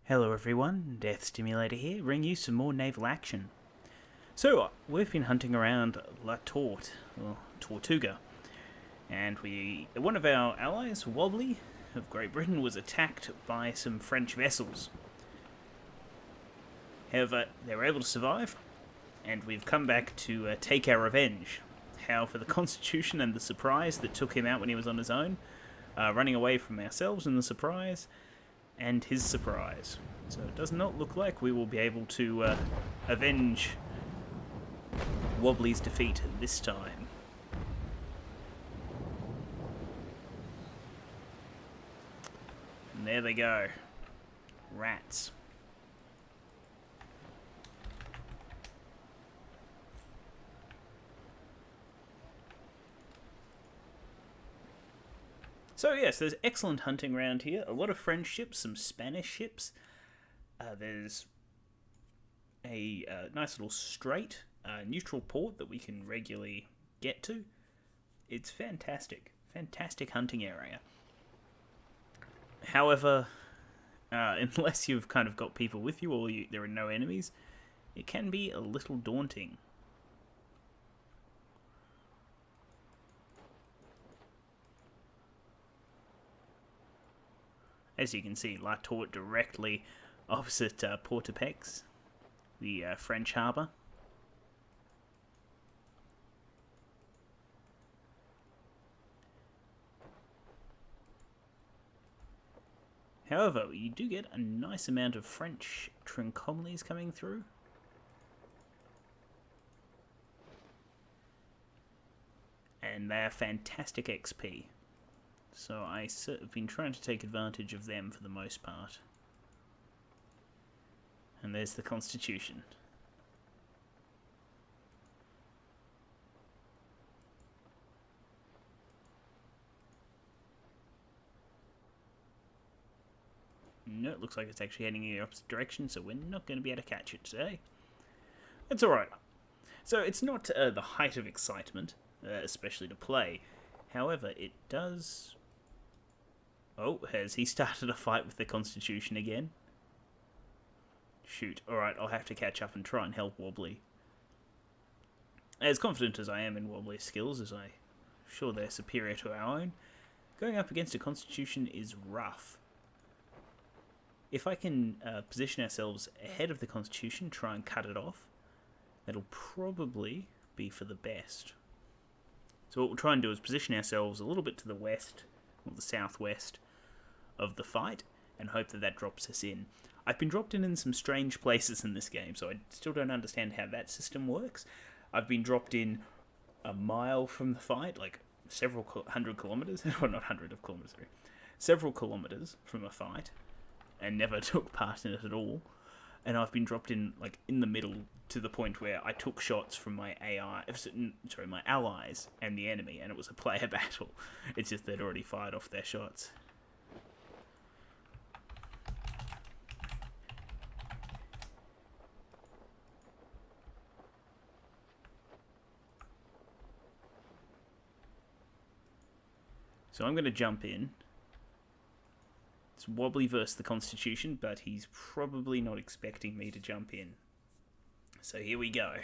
Hello everyone, Death Stimulator here, bringing you some more naval action. So, we've been hunting around La Tort, or Tortuga, and one of our allies, Wobbly, of Great Britain, was attacked by some French vessels. However, they were able to survive, and we've come back to take our revenge. How for the Constitution and the surprise that took him out when he was on his own, running away from ourselves in the surprise, and his surprise. So it does not look like we will be able to avenge Wobbly's defeat this time. And there they go. Rats. So yes, there's excellent hunting around here. A lot of French ships, some Spanish ships. There's a nice little strait, neutral port that we can regularly get to. It's fantastic. Fantastic hunting area. However, unless you've kind of got people with you or there are no enemies, it can be a little daunting. As you can see, La Tort directly opposite Port-au-Pex, the French harbour. However, you do get a nice amount of French Trincomalis coming through. And they are fantastic XP. So I've been trying to take advantage of them for the most part. And there's the Constitution. No, it looks like it's actually heading in the opposite direction, so we're not going to be able to catch it today. It's alright. So it's not the height of excitement, especially to play. However, it does... Oh, has he started a fight with the Constitution again? Shoot. Alright, I'll have to catch up and try and help Wobbly. As confident as I am in Wobbly's skills, as I'm sure they're superior to our own, going up against a Constitution is rough. If I can position ourselves ahead of the Constitution, try and cut it off, that'll probably be for the best. So what we'll try and do is position ourselves a little bit to the west, or the southwest, of the fight, and hope that that drops us in. I've been dropped in some strange places in this game, so I still don't understand how that system works. I've been dropped in a mile from the fight, like several hundred kilometers, well not hundred of kilometers, sorry, several kilometers from a fight, and never took part in it at all. And I've been dropped in, like, in the middle to the point where I took shots from my my allies and the enemy, and it was a player battle. It's just they'd already fired off their shots. So I'm going to jump in. It's Wobbly versus the Constitution, but he's probably not expecting me to jump in. So here we go.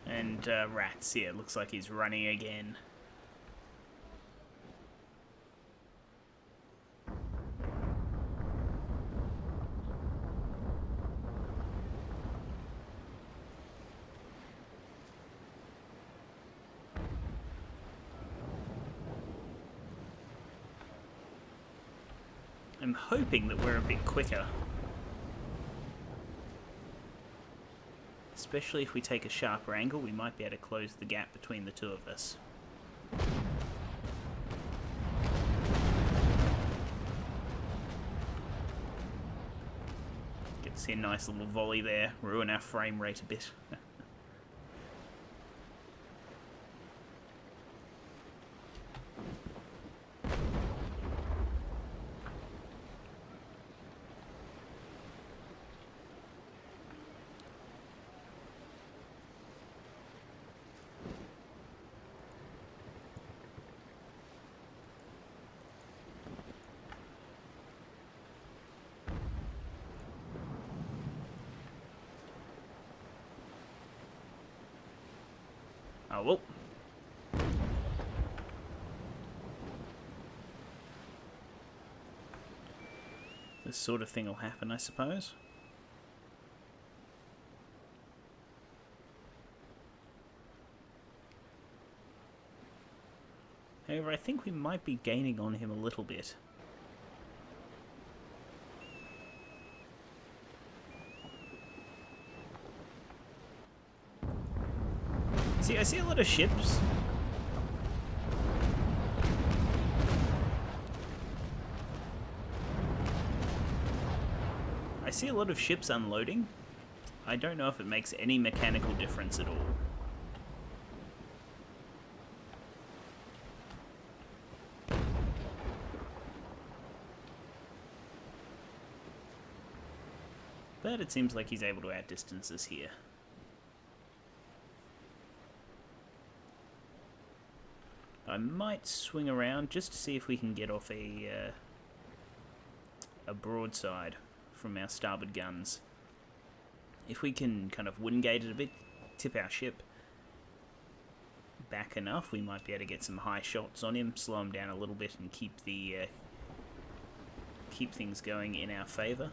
And rats, yeah, looks like he's running again. I'm hoping that we're a bit quicker. Especially if we take a sharper angle, we might be able to close the gap between the two of us. See a nice little volley there, ruin our frame rate a bit. Oh, well. This sort of thing will happen, I suppose. However, I think we might be gaining on him a little bit. See, I see a lot of ships. I see a lot of ships unloading. I don't know if it makes any mechanical difference at all. But it seems like he's able to outdistance us here. I might swing around just to see if we can get off a broadside from our starboard guns. If we can kind of windgate it a bit, tip our ship back enough, we might be able to get some high shots on him, slow him down a little bit, and keep things going in our favour.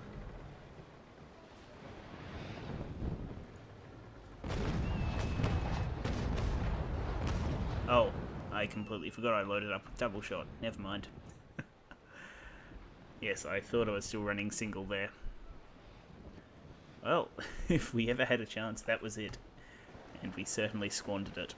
Oh, I completely forgot I loaded up with double shot. Never mind. Yes, I thought I was still running single there. Well, if we ever had a chance, that was it. And we certainly squandered it.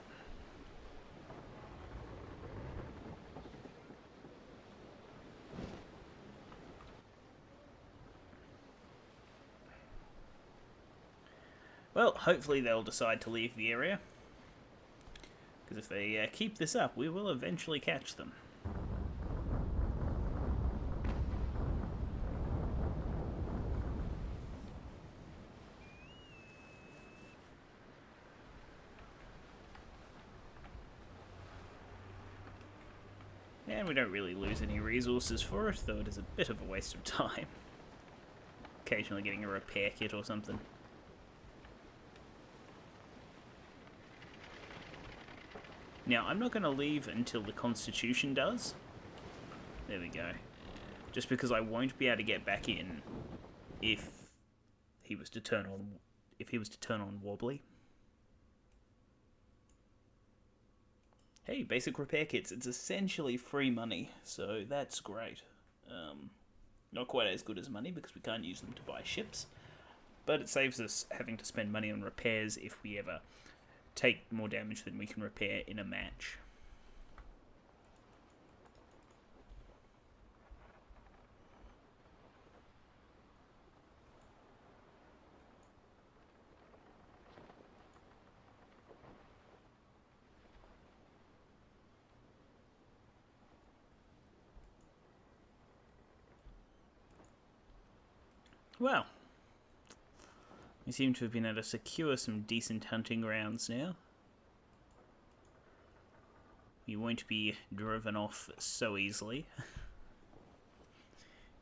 Well, hopefully they'll decide to leave the area. Because if they keep this up, we will eventually catch them. And we don't really lose any resources for it, though it is a bit of a waste of time. Occasionally getting a repair kit or something. Now, I'm not going to leave until the Constitution does. There we go. Just because I won't be able to get back in if he was to turn on Wobbly. Hey, basic repair kits. It's essentially free money, so that's great. Not quite as good as money because we can't use them to buy ships, but it saves us having to spend money on repairs if we ever take more damage than we can repair in a match. Well, we seem to have been able to secure some decent hunting grounds now. We won't be driven off so easily.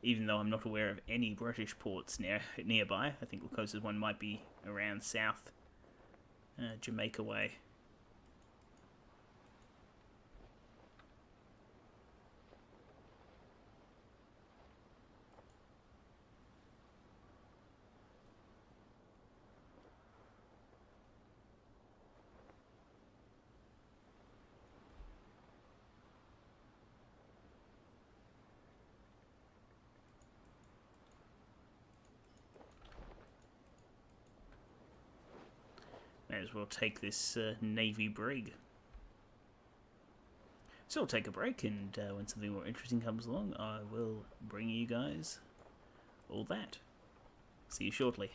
Even though I'm not aware of any British ports nearby. I think the closest one might be around south Jamaica way. May as well take this Navy Brig. So I'll take a break, and when something more interesting comes along, I will bring you guys all that. See you shortly.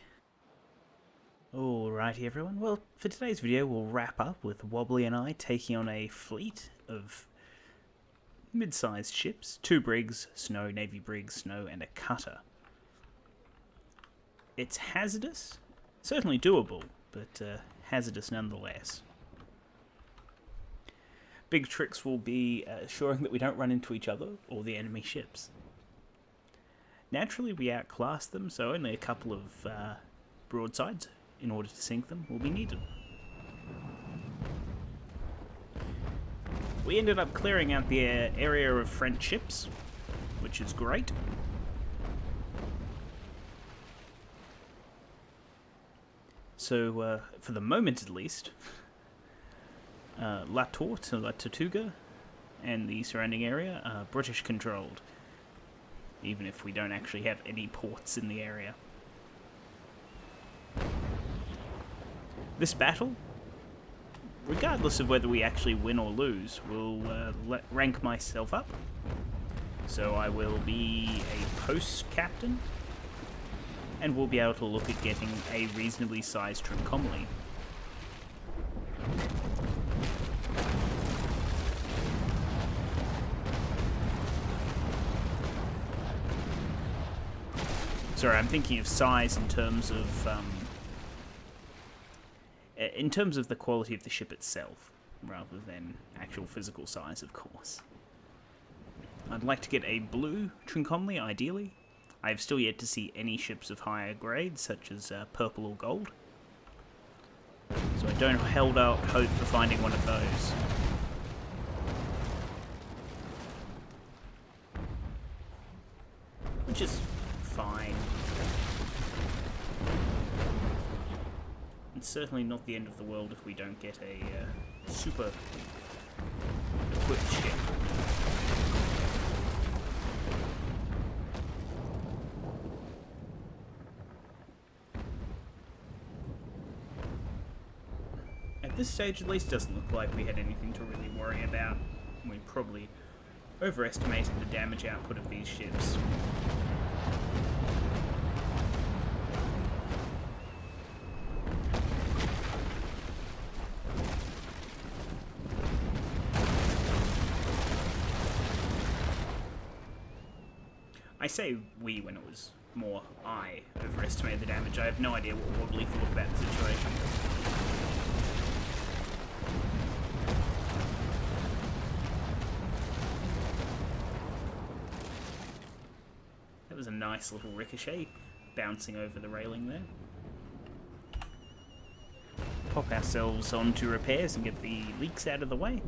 Alrighty everyone, well for today's video we'll wrap up with Wobbly and I taking on a fleet of mid-sized ships, 2 brigs, Snow, Navy brig, Snow and a cutter. It's hazardous, certainly doable, but hazardous nonetheless. Big tricks will be assuring that we don't run into each other or the enemy ships. Naturally we outclass them, so only a couple of broadsides in order to sink them will be needed. We ended up clearing out the area of French ships, which is great. So, for the moment at least, La Tortuga and the surrounding area are British controlled, even if we don't actually have any ports in the area. This battle, regardless of whether we actually win or lose, will rank myself up. So I will be a post captain, and we'll be able to look at getting a reasonably sized Trincomalee. Sorry, I'm thinking of size in terms of the quality of the ship itself, rather than actual physical size, of course. I'd like to get a blue Trincomalee, ideally. I've still yet to see any ships of higher grade, such as purple or gold. So I don't hold out hope for finding one of those. Which is fine. It's certainly not the end of the world if we don't get a super equipped ship. At this stage, at least, doesn't look like we had anything to really worry about. We probably overestimated the damage output of these ships. I say we when it was more I overestimated the damage. I have no idea what Wobbly thought about the situation. That was a nice little ricochet bouncing over the railing there. Pop ourselves onto repairs and get the leaks out of the way.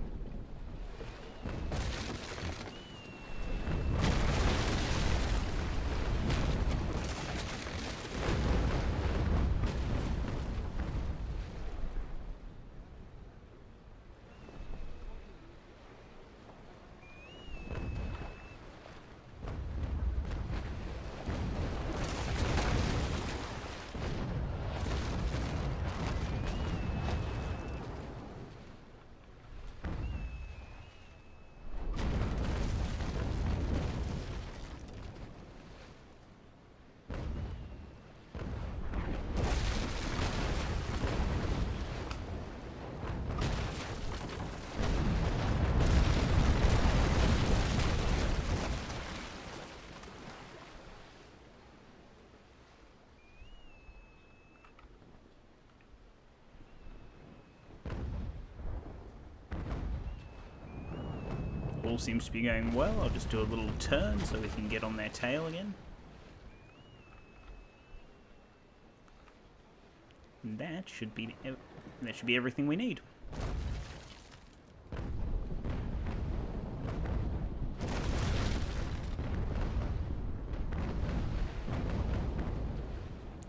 All seems to be going well. I'll just do a little turn so we can get on their tail again. And that should be everything we need.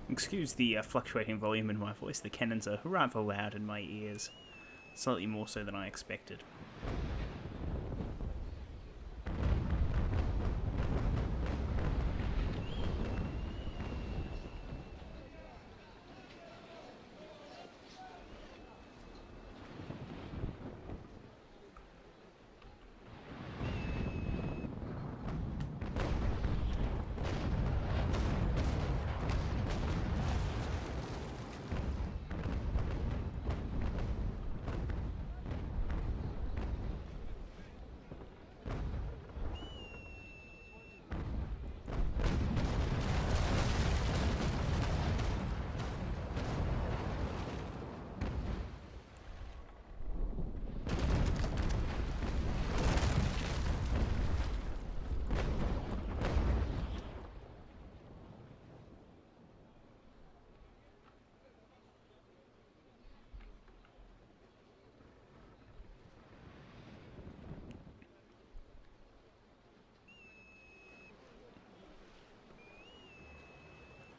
Excuse the fluctuating volume in my voice. The cannons are rather loud in my ears. Slightly more so than I expected.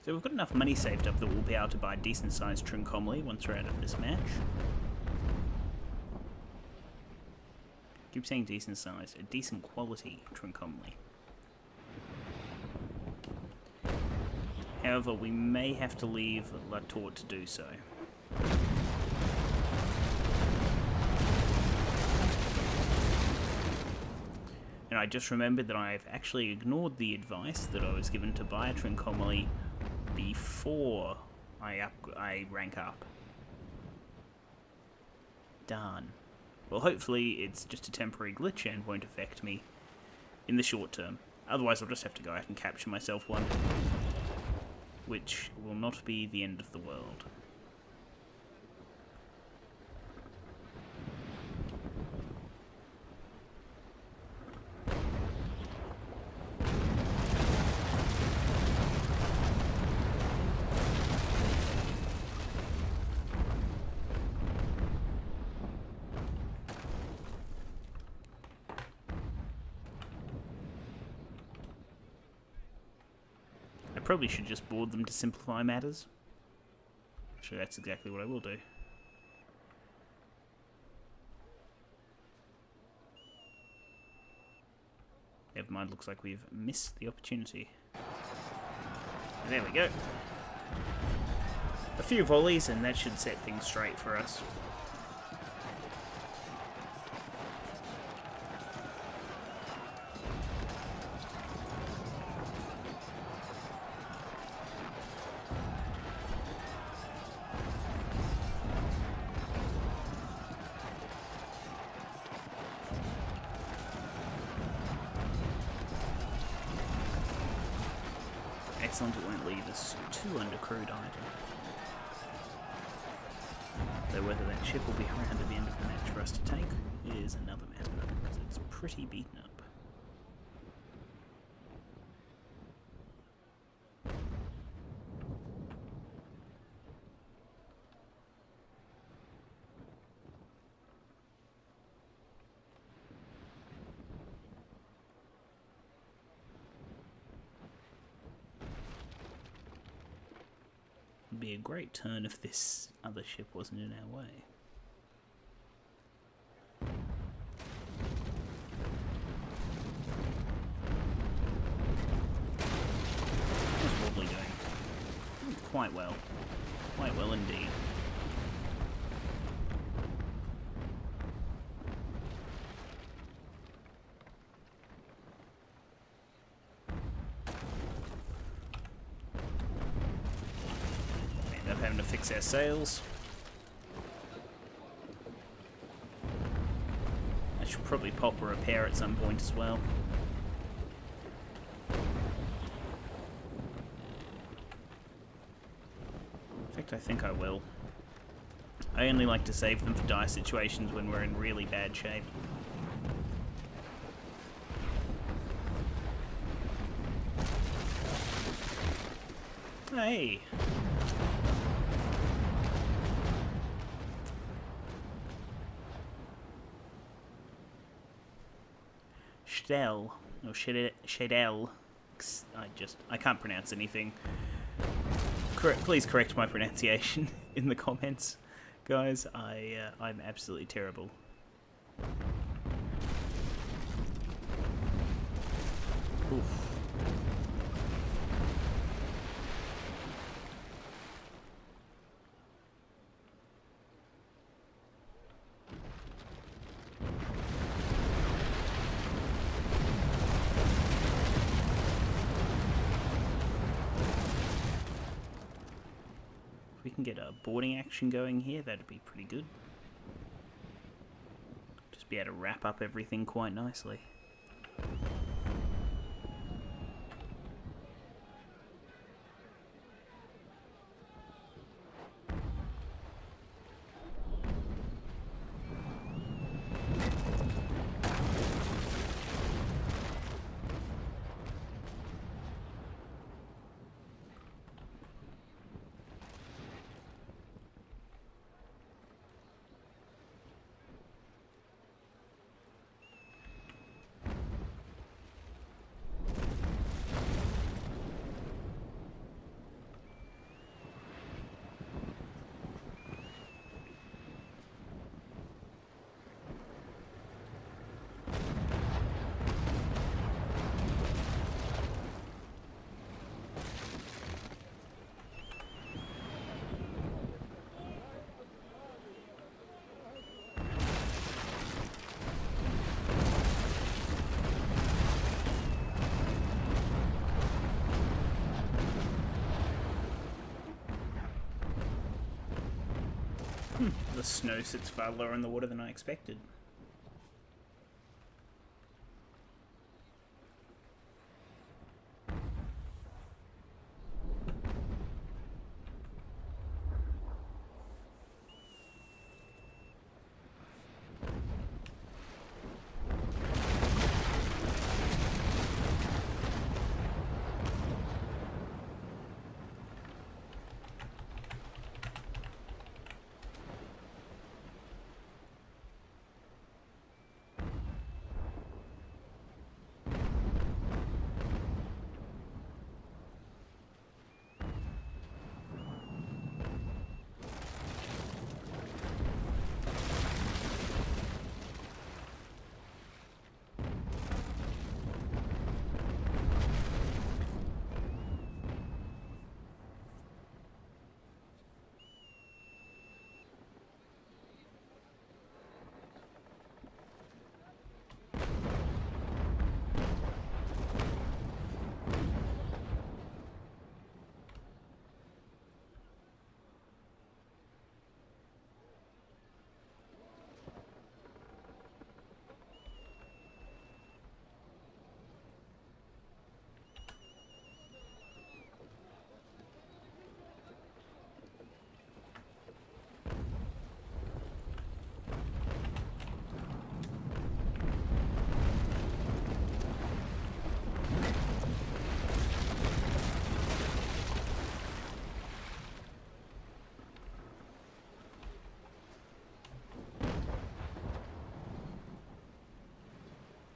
So we've got enough money saved up that we'll be able to buy a decent-sized Trincomalee once we're out of this match. Keep saying decent size, a decent quality Trincomalee. However, we may have to leave La Torre to do so. And I just remembered that I've actually ignored the advice that I was given to buy a Trincomalee before I rank up. Darn. Well, hopefully it's just a temporary glitch and won't affect me in the short term. Otherwise I'll just have to go out and capture myself one, which will not be the end of the world. Probably should just board them to simplify matters. Actually, that's exactly what I will do. Never mind, looks like we've missed the opportunity. There we go. A few volleys and that should set things straight for us. Excellent, it won't leave us too undercrewed either. Though whether that ship will be around at the end of the match for us to take is another matter, because it's pretty beaten up. It'd be a great turn if this other ship wasn't in our way. How's Wobbly doing? Quite well. Quite well indeed. Having to fix our sails. I should probably pop a repair at some point as well. In fact, I think I will. I only like to save them for dire situations when we're in really bad shape. Hey! Schaedel, or Schaedel, I can't pronounce anything. Please correct my pronunciation in the comments, guys. I'm absolutely terrible. Oof. If we can get a boarding action going here, that'd be pretty good. Just be able to wrap up everything quite nicely. The snow sits far lower in the water than I expected.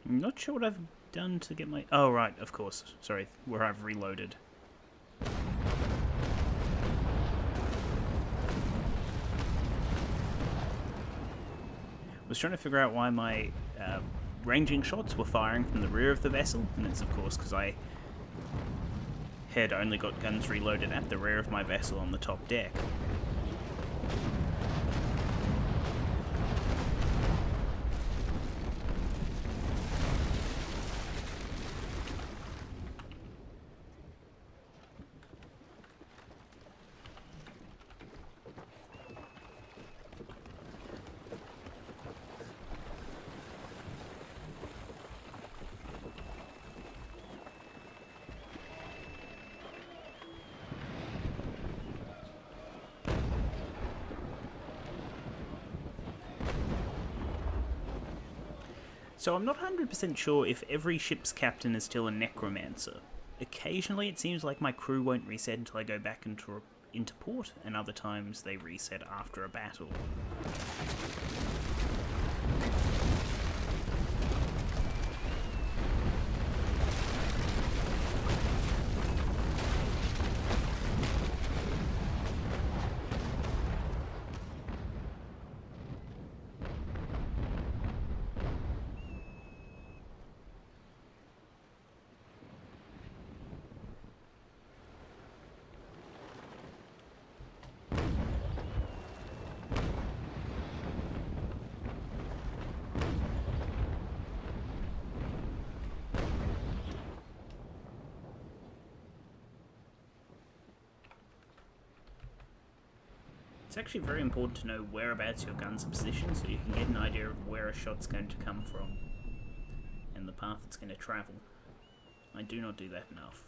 I'm not sure what I've done to get my... Oh, right, of course. Sorry, where I've reloaded. I was trying to figure out why my ranging shots were firing from the rear of the vessel, and it's of course because I had only got guns reloaded at the rear of my vessel on the top deck. So I'm not 100% sure if every ship's captain is still a necromancer. Occasionally it seems like my crew won't reset until I go back into port, and other times they reset after a battle. It's actually very important to know whereabouts your guns are positioned so you can get an idea of where a shot's going to come from and the path it's going to travel. I do not do that enough.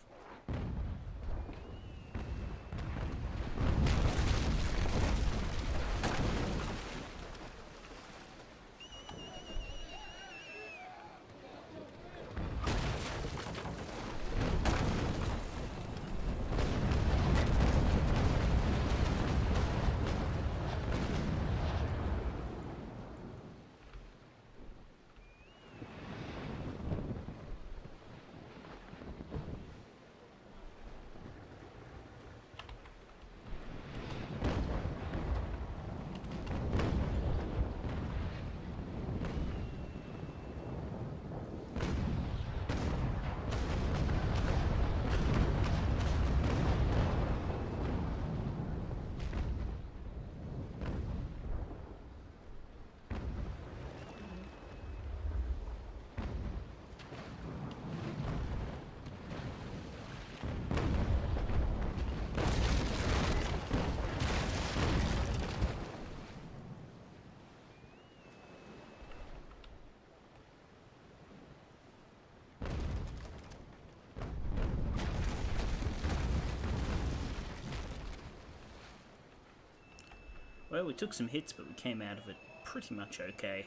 Well, we took some hits, but we came out of it pretty much okay,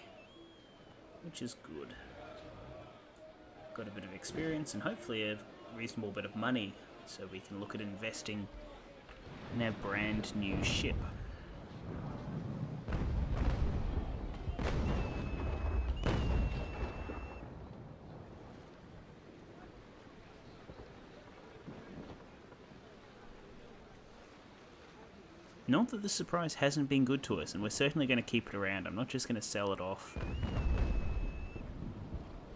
which is good. Got a bit of experience and hopefully a reasonable bit of money, so we can look at investing in our brand new ship. Not that the surprise hasn't been good to us, and we're certainly going to keep it around. I'm not just going to sell it off,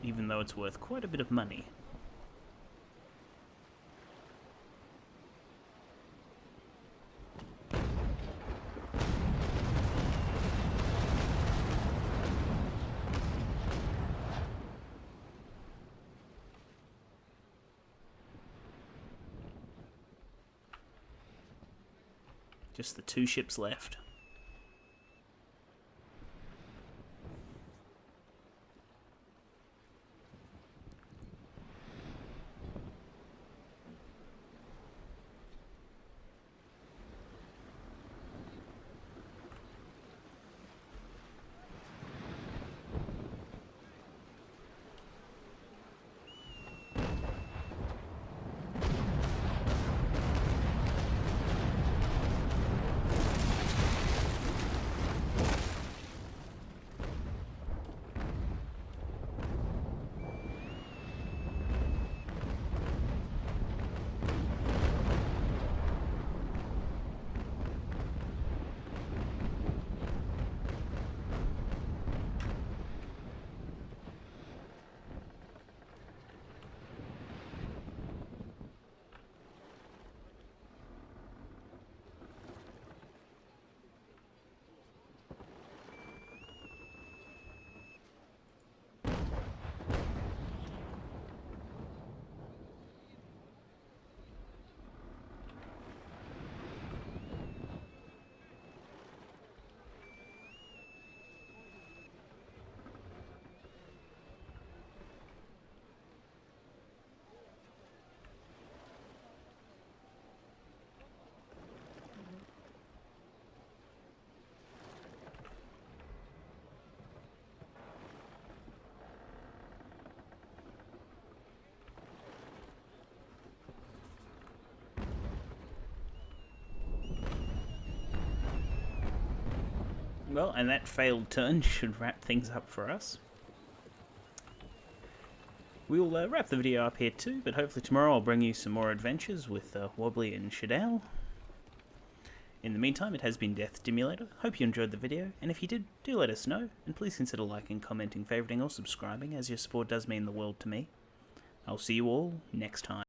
even though it's worth quite a bit of money. Just the 2 ships left. Well, and that failed turn should wrap things up for us. We'll wrap the video up here too, but hopefully tomorrow I'll bring you some more adventures with Wobbly and Schaedel. In the meantime, it has been Death Stimulator. Hope you enjoyed the video, and if you did, do let us know, and please consider liking, commenting, favoriting, or subscribing, as your support does mean the world to me. I'll see you all next time.